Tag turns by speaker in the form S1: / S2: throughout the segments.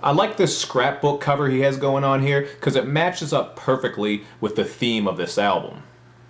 S1: I like this scrapbook cover he has going on here because it matches up perfectly with the theme of this album.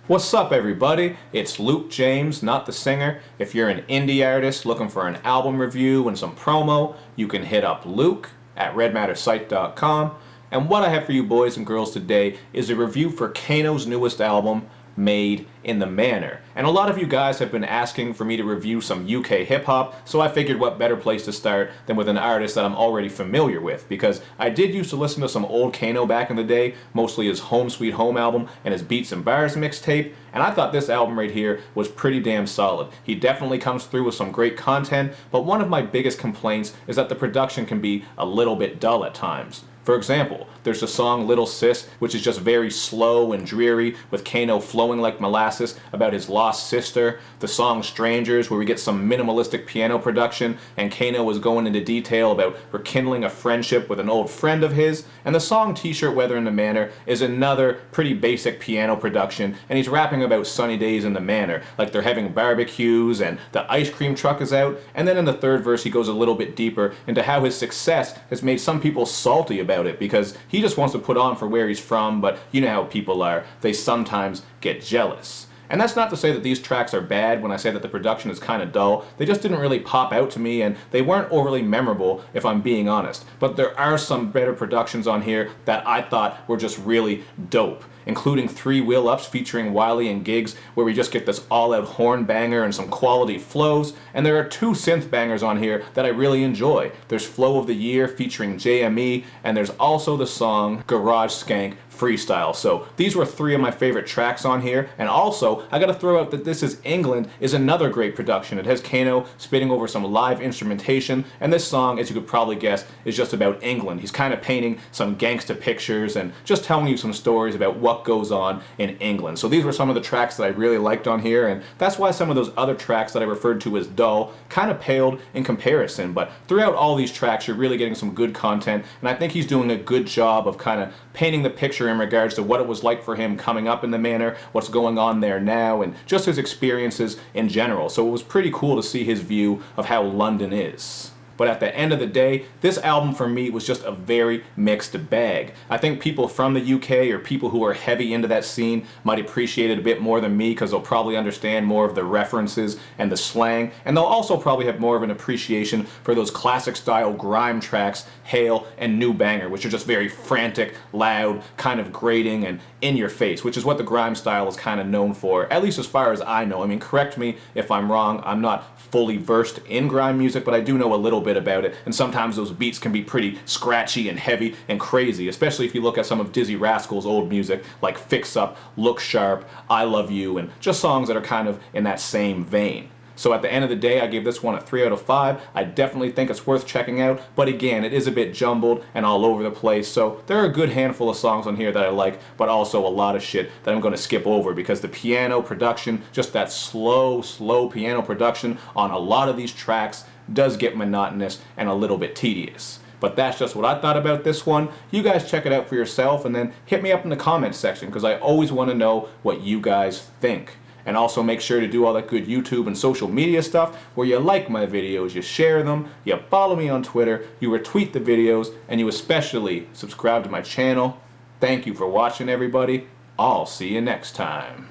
S1: What's up everybody? It's Luke James, not the singer. If you're an indie artist looking for an album review and some promo, you can hit up Luke at redmattersite.com. And what I have for you boys and girls today is a review for Kano's newest album, Made in the Manor. And a lot of you guys have been asking for me to review some UK hip-hop, so I figured what better place to start than with an artist that I'm already familiar with, because I did used to listen to some old Kano back in the day, mostly his Home Sweet Home album and his Beats and Bars mixtape, and I thought this album right here was pretty damn solid. He definitely comes through with some great content, but one of my biggest complaints is that the production can be a little bit dull at times. For example, there's the song Little Sis, which is just very slow and dreary, with Kano flowing like molasses about his lost sister. The song Strangers, where we get some minimalistic piano production, and Kano is going into detail about rekindling a friendship with an old friend of his. And the song T-Shirt Weather in the Manor is another pretty basic piano production, and he's rapping about sunny days in the manor, like they're having barbecues and the ice cream truck is out. And then in the third verse he goes a little bit deeper into how his success has made some people salty about it because he just wants to put on for where he's from, but you know how people are, they sometimes get jealous. And that's not to say that these tracks are bad when I say that the production is kind of dull. They just didn't really pop out to me and they weren't overly memorable if I'm being honest. But there are some better productions on here that I thought were just really dope, including 3 Wheel Ups featuring Wiley and Giggs, where we just get this all-out horn banger and some quality flows. And there are 2 synth bangers on here that I really enjoy. There's Flow of the Year featuring JME, and there's also the song GarageSkankFREESTYLE. So these were 3 of my favorite tracks on here. And also, I gotta throw out that This Is England is another great production. It has Kano spitting over some live instrumentation, and this song, as you could probably guess, is just about England. He's kind of painting some gangsta pictures and just telling you some stories about what goes on in England. So these were some of the tracks that I really liked on here, and that's why some of those other tracks that I referred to as dull kind of paled in comparison. But throughout all these tracks, you're really getting some good content, and I think he's doing a good job of kind of painting the picture in regards to what it was like for him coming up in the manor, what's going on there now, and just his experiences in general. So it was pretty cool to see his view of how London is. But at the end of the day, this album for me was just a very mixed bag. I think people from the UK or people who are heavy into that scene might appreciate it a bit more than me because they'll probably understand more of the references and the slang, and they'll also probably have more of an appreciation for those classic style grime tracks, Hail and New Banger, which are just very frantic, loud, kind of grating and in your face, which is what the grime style is kind of known for, at least as far as I know. I mean, correct me if I'm wrong, I'm not fully versed in grime music, but I do know a little bit about it, and sometimes those beats can be pretty scratchy and heavy and crazy, especially if you look at some of Dizzy Rascal's old music like Fix Up, Look Sharp, I Love You, and just songs that are kind of in that same vein. So at the end of the day, I gave this one a 3 out of 5. I definitely think it's worth checking out, but again, it is a bit jumbled and all over the place, so there are a good handful of songs on here that I like, but also a lot of shit that I'm going to skip over because the piano production, just that slow piano production on a lot of these tracks does get monotonous and a little bit tedious. But that's just what I thought about this one. You guys check it out for yourself and then hit me up in the comments section because I always want to know what you guys think. And also make sure to do all that good YouTube and social media stuff where you like my videos, you share them, you follow me on Twitter, you retweet the videos, and you especially subscribe to my channel. Thank you for watching, everybody. I'll see you next time.